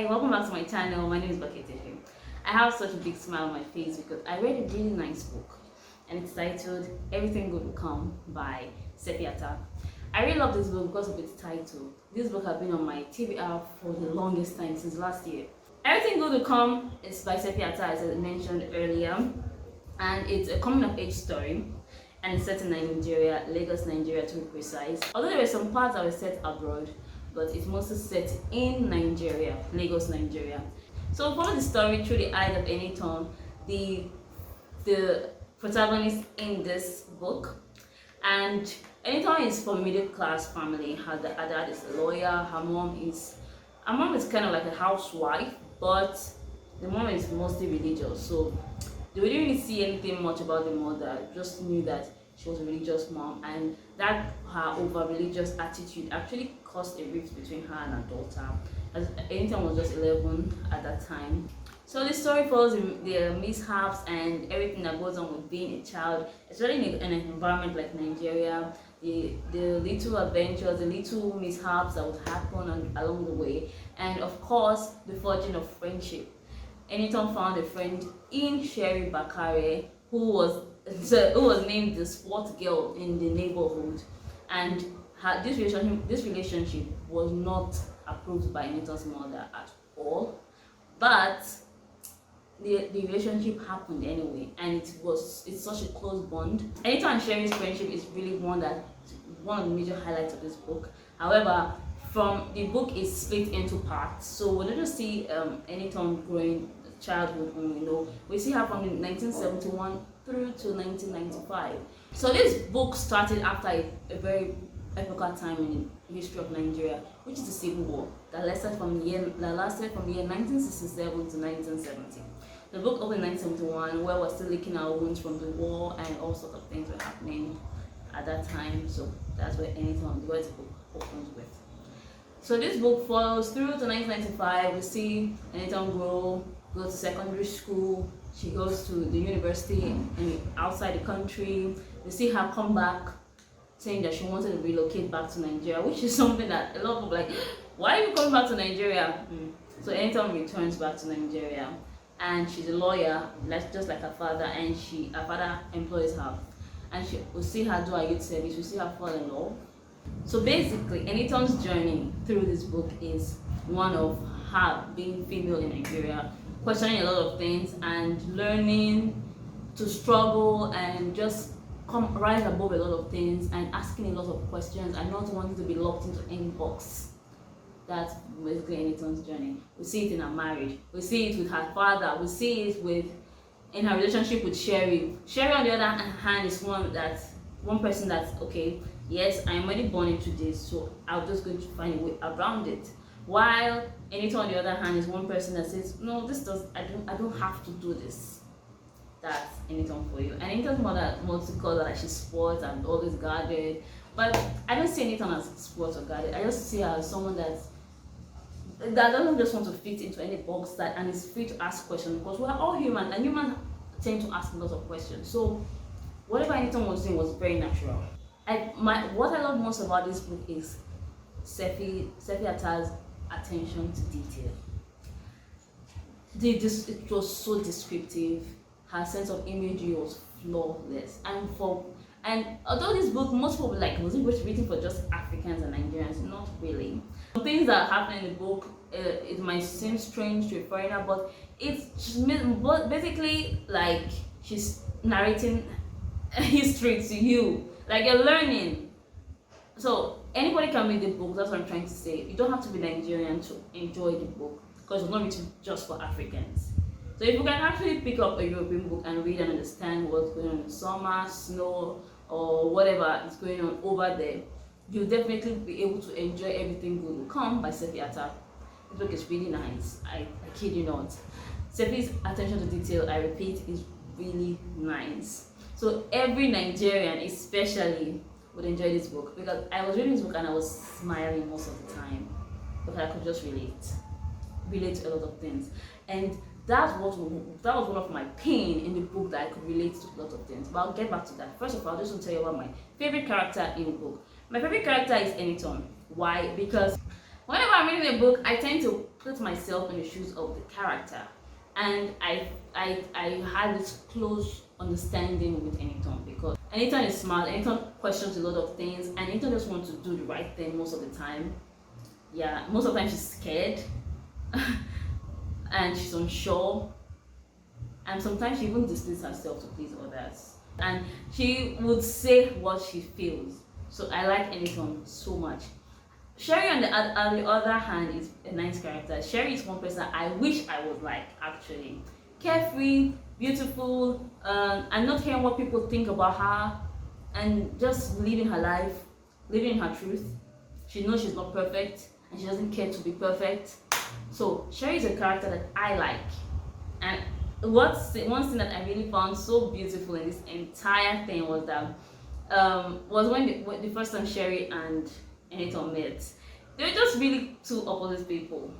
welcome back to my channel. My name is Etefevoke. I have such a big smile on my face because I read a really nice book and it's titled Everything Good Will Come by Sefi Atta. I really love this book because of its title. This book has been on my TBR for the longest time, since last year. Everything Good Will Come is by Sefi Atta, as I mentioned earlier, and it's a coming of age story, and it's set in Nigeria, Lagos, Nigeria to be precise. Although there were some parts that were set abroad, but it's mostly set in Nigeria, Lagos, Nigeria. So follow the story through the eyes of Eniton, the protagonist in this book. And Eniton is from a middle class family. Her dad is a lawyer. Her mom is kind of like a housewife, but the mom is mostly religious. So they didn't really see anything much about the mother. Just knew that she was a religious mom, and that her over-religious attitude actually caused a rift between her and her daughter, as Eniton was just 11 at that time. So the story follows the mishaps and everything that goes on with being a child, especially in an environment like Nigeria, the little adventures, the little mishaps that would happen along the way, and of course the forging of friendship. Eniton found a friend in Sherry Bakare who was named the sport girl in the neighborhood, and this relationship was not approved by Eniton's mother at all, but the relationship happened anyway, and it's such a close bond. Eniton and Sherry's friendship is really one of the major highlights of this book. However, from the book is split into parts, so we don't just see Eniton growing childhood. We see her from 1971 through to 1995. So this book started after a very epochal time in the history of Nigeria, which is the Civil War that lasted from the year 1967 to 1970. The book opened in 1971, where we're still licking our wounds from the war and all sorts of things were happening at that time. So that's where Eniton, the book opens with. So this book follows through to 1995. We see Eniton go to secondary school. She goes to the university outside the country. We see her come back saying that she wanted to relocate back to Nigeria, which is something that a lot of people are like, why are you coming back to Nigeria? So Eniton returns back to Nigeria, and she's a lawyer, just like her father, and her father employs her, and we'll see her do her youth service. We see her fall in love. So basically, Eniton's journey through this book is one of her being female in Nigeria, questioning a lot of things and learning to struggle and just rise above a lot of things and asking a lot of questions and not wanting to be locked into any box. That's basically Eniton's journey. We see it in her marriage. We see it with her father. We see it in her relationship with Sherry. Sherry, on the other hand, is one person that's okay. Yes, I'm already born into this, so I'm just going to find a way around it. While Eniton, on the other hand, is one person that says, no, I don't have to do this. That's Eniton for you. And Eniton's mother wants to call her like she's sports and always guarded, but I don't see Eniton as sports or guarded. I just see her as someone that doesn't just want to fit into any box and is free to ask questions, because we're all human and humans tend to ask a lot of questions. So whatever Eniton was doing was very natural. What I love most about this book is Sefi Atta's attention to detail. It was so descriptive. Her sense of imagery was flawless, and although this book, most people like, was it written for just Africans and Nigerians? Not really. Some things that happen in the book, it might seem strange to a foreigner, but it's basically like she's narrating history to you, like you're learning. So anybody can read the book. That's what I'm trying to say. You don't have to be Nigerian to enjoy the book, because it's not written just for Africans. So if you can actually pick up a European book and read and understand what's going on in summer, snow, or whatever is going on over there, you'll definitely be able to enjoy Everything Good Will Come by Sefi Atta. This book is really nice. I kid you not. Sefi's attention to detail, I repeat, is really nice. So every Nigerian especially would enjoy this book, because I was reading this book and I was smiling most of the time because I could just relate to a lot of things, and that was one of my pain in the book, that I could relate to a lot of things. But I'll get back to that. First of all, I just want to tell you about my favorite character in the book. My favorite character is Eniton. Why? Because Whenever I'm reading a book, I tend to put myself in the shoes of the character, and I had this close understanding with Eniton, because Eniton is smart. Eniton questions a lot of things, and Eniton just wants to do the right thing most of the time. Yeah, most of the time she's scared and she's unsure, and sometimes she even displays herself to please others, and she would say what she feels. So I like Eniton so much. Sherry on the other hand is a nice character. Sherry is one person I wish I was like, actually. Carefree, beautiful, and not caring what people think about her, and just living her life, living her truth. She knows she's not perfect, and she doesn't care to be perfect. So Sherry is a character that I like. And one thing that I really found so beautiful in this entire thing was that was when the first time Sherry and Eniton met. They were just really two opposite people.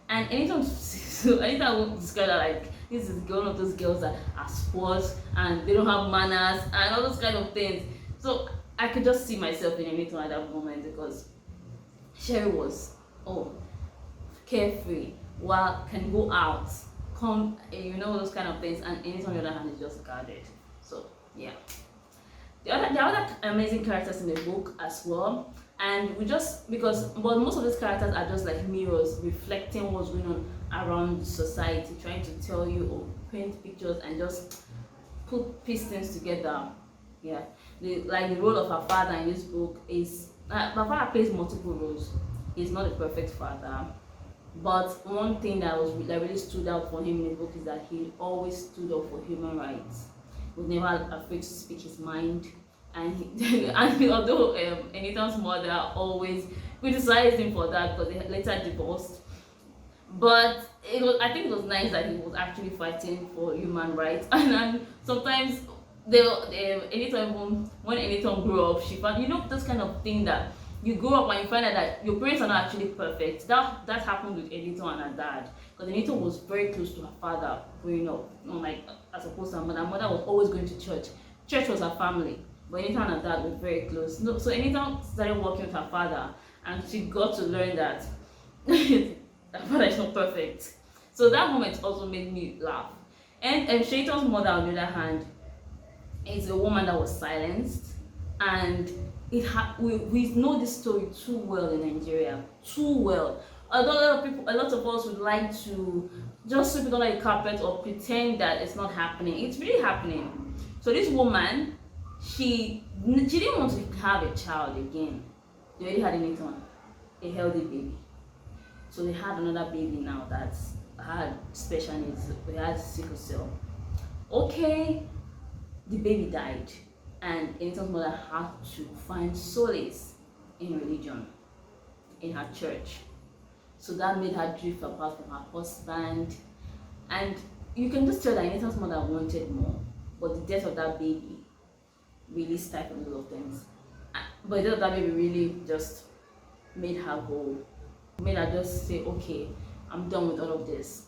And Eniton would describe that like, this is one of those girls that are sports and they don't have manners and all those kind of things. So I could just see myself in Eniton at that moment, because Sherry was carefree, can go out, come, those kind of things, and Eniton on the other hand is just guarded. So yeah. The other amazing characters in the book as well, and most of these characters are just like mirrors reflecting what's going on around society, trying to tell you or paint pictures and just piece things together. Yeah, the role of her father in this book is my father plays multiple roles. He's not a perfect father, but one thing that really stood out for him in the book is that he always stood up for human rights. He was never afraid to speak his mind, and although Eniton's mother always criticized him for that because they later divorced, but I think it was nice that he was actually fighting for human rights. And sometimes Eniton, when Eniton grew up, she found this kind of thing that you grow up and you find out that your parents are not actually perfect. That happened with Eniton and her dad, because Eniton was very close to her father growing up, as opposed to her mother. Her mother was always going to church. Church was her family, but Eniton and her dad were very close. So Eniton started working with her father, and she got to learn that her father is not perfect. So that moment also made me laugh. And Shaitan's mother, on the other hand, is a woman that was silenced, and we know this story too well in Nigeria, too well. A lot of us would like to just sweep it under the carpet or pretend that it's not happening. It's really happening. So this woman, she didn't want to have a child again. They already had a healthy baby. So they had another baby now that had special needs. They had sickle cell. Okay, the baby died, and Eniton's mother had to find solace in religion, in her church. So that made her drift apart from her husband, and you can just tell that Eniton's mother wanted more, but the death of that baby really stifled a lot of things. But the death of that baby really just made her just say, okay, I'm done with all of this.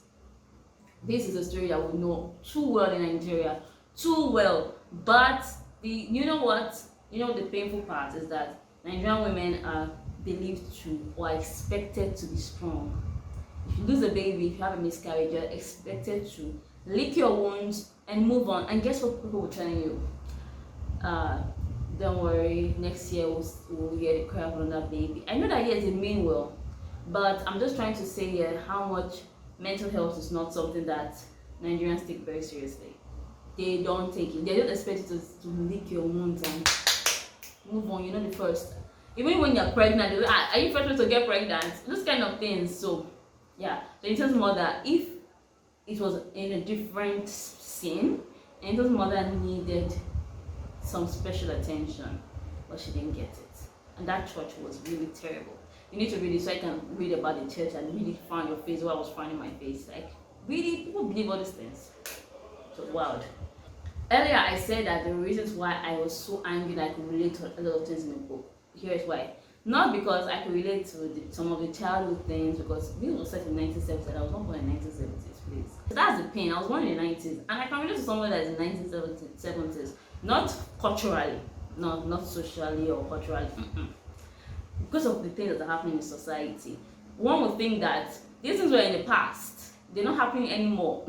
This is a story that we know too well in Nigeria, too well. But the painful part is that Nigerian women are believed to or expected to be strong. If you lose a baby, if you have a miscarriage, you're expected to lick your wounds and move on. And guess what people were telling you? Don't worry, next year we'll get a cry of another baby. I know that yes, they mean well, but I'm just trying to say here how much mental health is not something that Nigerians take very seriously. They don't take it. They don't expect you to lick your wounds and move on. The first. Even when you're pregnant, they're like, are you first to get pregnant? Those kind of things. So, yeah. So Eniton's mother, if it was in a different scene, Eniton's mother needed some special attention, but she didn't get it. And that church was really terrible. You need to read it so I can read about the church and really find your face while I was finding my face. Like, really, people believe all these things. It was wild. Earlier, I said that the reasons why I was so angry that I could relate to a lot of things in the book. Here's why. Not because I could relate to some of the childhood things, because this was set in the 1970s. I was not born in the 1970s, please. That's the pain. I was born in the 90s, and I can relate to someone that is in the 1970s. Not culturally, not socially or culturally. Because of the things that are happening in society. one would think that these things were in the past, they're not happening anymore.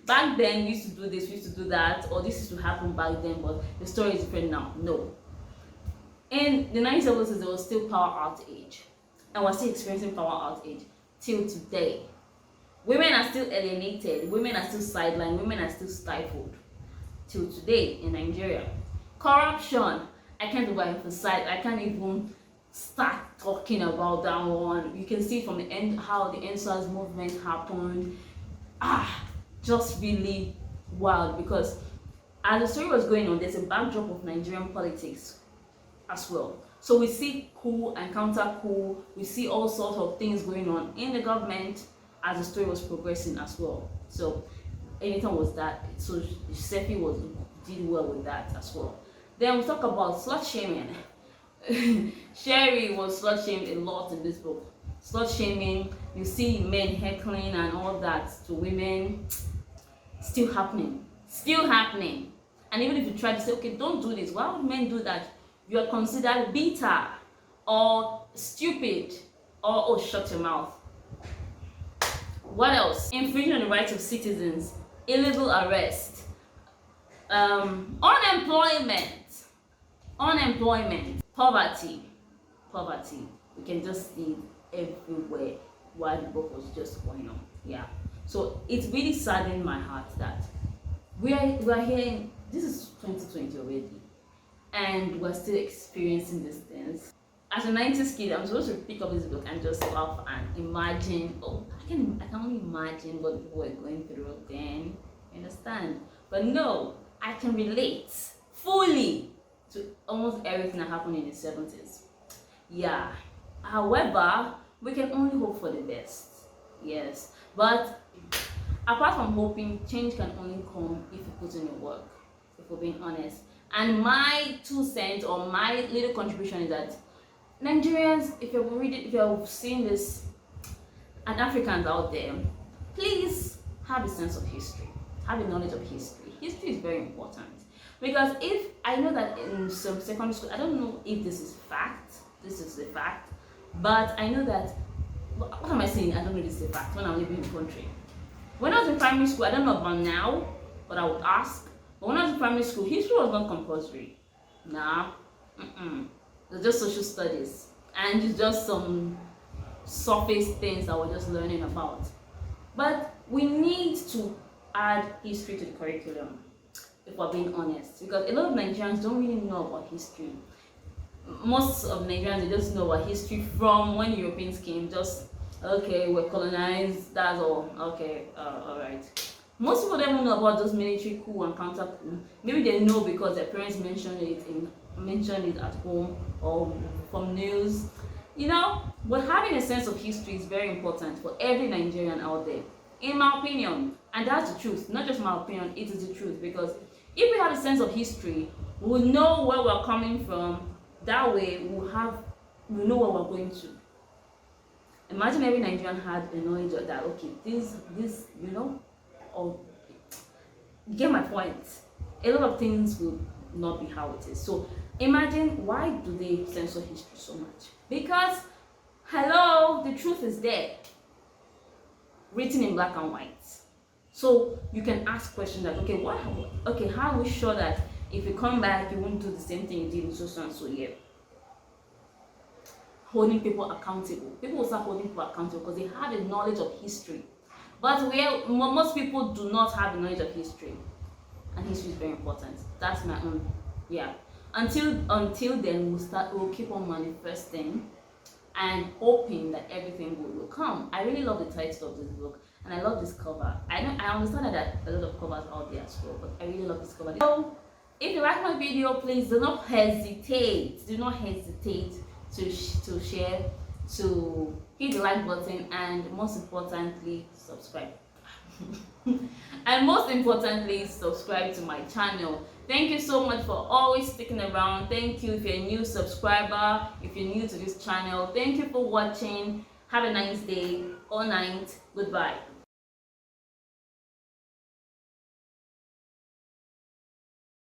Back then we used to do this, we used to do that, or this used to happen back then, but the story is different now. No. In the 1970s, there was still power outage, and we're still experiencing power outage till today. Women are still alienated, women are still sidelined, women are still stifled till today in Nigeria. Corruption, I can't overemphasize, I can't even start talking about that one. You can see from the end how the EndSARS movement happened. Just really wild, because as the story was going on, there's a backdrop of Nigerian politics as well. So we see coup and counter coup, we see all sorts of things going on in the government as the story was progressing as well. So anything was that, so Sefi did well with that as well. Then we talk about slut shaming. Sherry was slut shamed a lot in this book. Slut shaming, you see men heckling and all that to women, still happening. And even if you try to say, okay, don't do this, why would men do that? You are considered bitter or stupid or, oh, shut your mouth. What else? Infringing on the rights of citizens, illegal arrest, unemployment, poverty. We can just see everywhere while the book was just going on. Yeah. So it's really saddened my heart that we are here. This is 2020 already, and we're still experiencing these things. As a 90s kid, I'm supposed to pick up this book and just laugh and imagine. Oh, I can only imagine what people were going through then. You understand? But no, I can relate fully to almost everything that happened in the 70s. Yeah. However, we can only hope for the best. Yes. But apart from hoping, change can only come if you put in your work, if we're being honest. And my 2 cents or my little contribution is that Nigerians, if you're seeing this, and Africans out there, please have a sense of history, have a knowledge of history. History is very important, because if I know that in some secondary school, I don't know if this is the fact, but I know that, what am I saying? I don't know if this is a fact when I'm living in the country. When I was in primary school, I don't know about now, but I would ask. But when I was in primary school, history was not compulsory. Nah, it's just social studies, and it's just some surface things that we're just learning about. But we need to add history to the curriculum, if we're being honest, because a lot of Nigerians don't really know about history. Most of Nigerians, they just know about history from when Europeans came. Just, okay, we're colonized, that's all. Okay, alright. Most people don't know about those military coup and counter coup. Maybe they know because their parents mentioned it at home or from news, you know. But having a sense of history is very important for every Nigerian out there, in my opinion. And that's the truth, not just my opinion, it is the truth. Because if we have a sense of history, we'll know where we're coming from. That way we'll know where we're going to. Imagine every Nigerian had a knowledge of that, okay, this, you know, or you get my point. A lot of things will not be how it is. So imagine, why do they censor history so much? Because, hello, the truth is there, written in black and white. So you can ask questions like, okay, how are we sure that if you come back you won't do the same thing you did in so and so year? Holding people accountable. People will start holding people accountable because they have a knowledge of history. But most people do not have the knowledge of history, and history is very important. That's my own, yeah. Until then, we'll keep on manifesting and hoping that everything will come. I really love the title of this book, and I love this cover. I understand that there are a lot of covers out there as well, but I really love this cover. So, if you like my video, please do not hesitate. To share, to hit the like button, and most importantly, subscribe. And most importantly, subscribe to my channel. Thank you so much for always sticking around. Thank you if you're a new subscriber, if you're new to this channel. Thank you for watching. Have a nice day or night. Goodbye.